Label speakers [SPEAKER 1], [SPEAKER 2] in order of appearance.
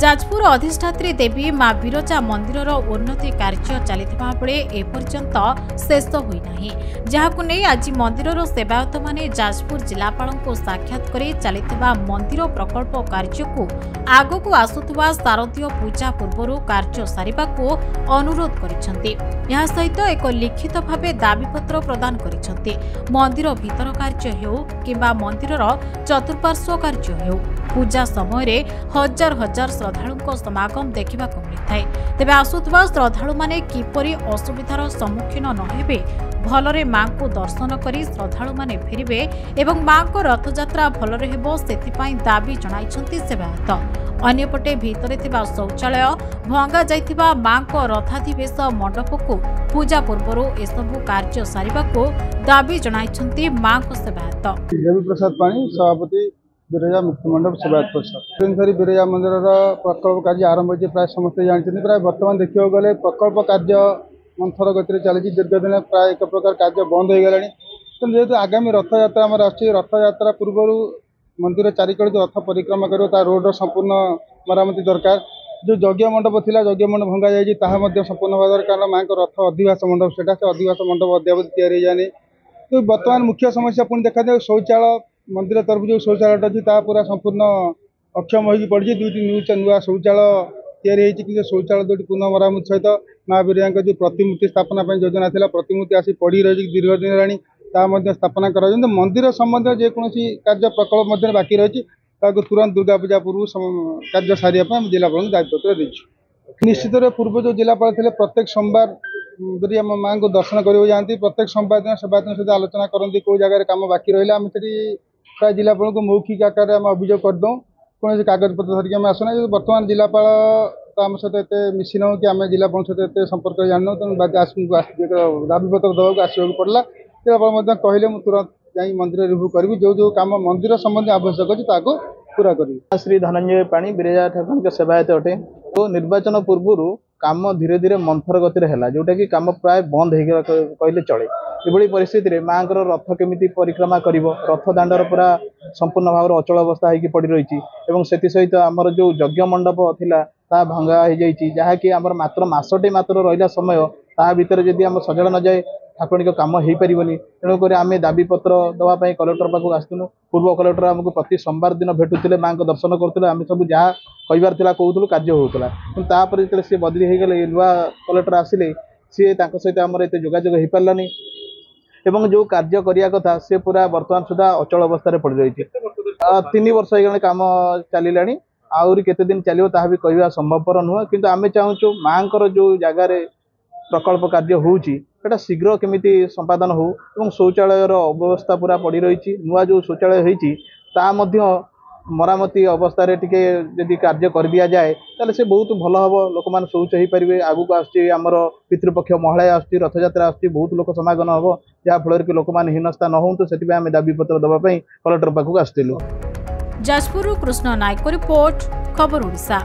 [SPEAKER 1] जाजपुर अधिष्ठात्री देवी मां बिरजा मंदिरर उन्नति कार्य चलिथिबा बेले एपर्यंत शेष होईनाही जहाकु नै आज मंदिरर सेवायत माने जाजपुर जिलापालको साक्षात करी चलिथिबा मंदिर प्रकल्प कार्यकु आगकु आसुथुबा शारदीय पूजा पूर्वरु कार्य सारिबाकु अनुरोध करिसेंती। यहा सहित एक लिखित भावे दाबीपत्र प्रदान करिसेंती। मंदिर भीतर कार्य हेउ किबा मंदिरर चतुर्पार्श्व कार्य हेउ पूजा समय हजार हजार श्रद्धालुओं समागम देखा मिलता है। तेज आसुवा श्रद्धालु माने किपरि असुविधार सम्मुखीन नहेबे भलरे मां को दर्शन करी श्रद्धालु माने फेरिबे एवं मां को रथयात्रा भलरे हेबो सेथिपाई दाबी जणाइछंती सेवायत। अन्यपटे भितरे थिबा शौचालय भंगा जाइथिबा मां को रथाधिवेश मंडपको पूजा पूर्वरु एसबु कार्य सारिबाको दाबी जणाइछंती मां को सेवायत।
[SPEAKER 2] देवी प्रसाद पाणी सभापति बिरजा मुक्ति मंडप सेवायत परिषद बिरजा मंदिर प्रकल्प कार्य आरंभ हो प्राय समस्ते जानते प्राय बर्तमान देखा गले प्रकल्प कार्य मंथर गति चली दीर्घ दिन प्राय एक प्रकार कार्य बंद हो गला। जेहेतु आगामी रथयात्रा आम रथयात्रा पूर्व मंदिर चारिकड़ जो रथ परिक्रमा कर रोड संपूर्ण मरामती दरकार। जो यज्ञ मंडप थिला यज्ञ मंडप भंगा जाए संपूर्ण होगा दरकार। माँ को रथ अधिवास मंडप से अधिवास मंडप अद्यावधि या तो बर्तमान मुख्य समस्या पुणी देखा जाए शौचालय मंदिर तरफ जो शौचालय अच्छी पूरा संपूर्ण अक्षम हो पड़ी। दुईटी नुआ शौचालय या शौचालय दुईटी पुनः मरामत सहित माँ बिरजा जो प्रतिमूर्ति स्थापना योजना था प्रतिमूर्ति आसी पड़ी रही दीर्घ दिन है स्थापना कर मंदिर संबंध जेकोसी कार्य प्रकल्प मध्य बाकी रही तुरंत दुर्गा पूजा पूर्व कार्य सारिया जिलापाल दायित्व देछु। निश्चित पूर्व जो जिलापाल थे प्रत्येक सोमवार बिरजा माँ को दर्शन कर जाती। प्रत्येक सोमवार दिन सेवायत सहित आलोचना करती कौ जगह काम बाकी रहा आम से प्राय जिलापाल को मौखिक आकार में अभियोग करदूँ कौन कागज पत्र धरिक आम आसना। बर्तमान जिलापाल तो आम सहित एत मिसी नौ कि आम जिलापाल सहित एत संपर्क जानू तेणु दाबीपत्र देवाक आसवाक पड़ा। जिलापाल कहले तुरंत जा मंदिर रिव्यू करी जो कम मंदिर संबंधी आवश्यक अच्छे पूरा करी।
[SPEAKER 3] श्री धनंजय पाणी बिरजा ठाकुर सेवायत अटे। तो निर्वाचन पूर्व काम धीरे धीरे मंथर गति है जोटा कि काम प्राय बंद हो कहले चले। ये परिस्थिति में माँ को रथ केमी परिक्रमा कर रथ दाण्डर पूरा संपूर्ण भाव अचल अवस्था हो पड़ रही से सहित आमर जो यज्ञ मंडप था भंगा हो जहाँकि आमर मात्र मसटे मात्र रहा समय ता भर जदि आम सजड़ न जाए ठाकुर काम हो पारनि। तेणुक आम दाबीपत्र देवाई कलेक्टर पाक आसलु। पूर्व कलेक्टर आमको प्रति सोमवार दिन भेटुले माँ को दर्शन करुले आम सब जहाँ कहबार कहूँ कार्य होता तापर जो सी बदली हो गले नुआ कलेक्टर आसिले सी सहित आम एत जोगाजोग हो पारानी एवं जो कार्य करिया कथा से पूरा वर्तमान सुधा अचल अवस्था पड़ रही है। 3 वर्ष हो काम चलला आहरी केते दिन चलो ता भी कहवा संभवपर नुह कि आम चाहूँ माँ जो जगार प्रकल्प कार्य होटा शीघ्र केमिति संपादन हो शौचालय अवस्था पूरा पड़ रही नुआ जो शौचालय होता मरामती अवस्था टिके जदि कार्य कर दिया जाए ताले से बहुत भल हम लोक मैंने शौच हो पारे। आगू आमर पितृपक्ष महला रथयात्रा बहुत लोक समागम हम जहाँफल कि लोक मैंने हीनस्था न हो से आम दाबीपत्र देवाई कलेक्टर पाखक आसलु।
[SPEAKER 1] जाजपुर कृष्ण नायक रिपोर्ट खबर ओडिशा।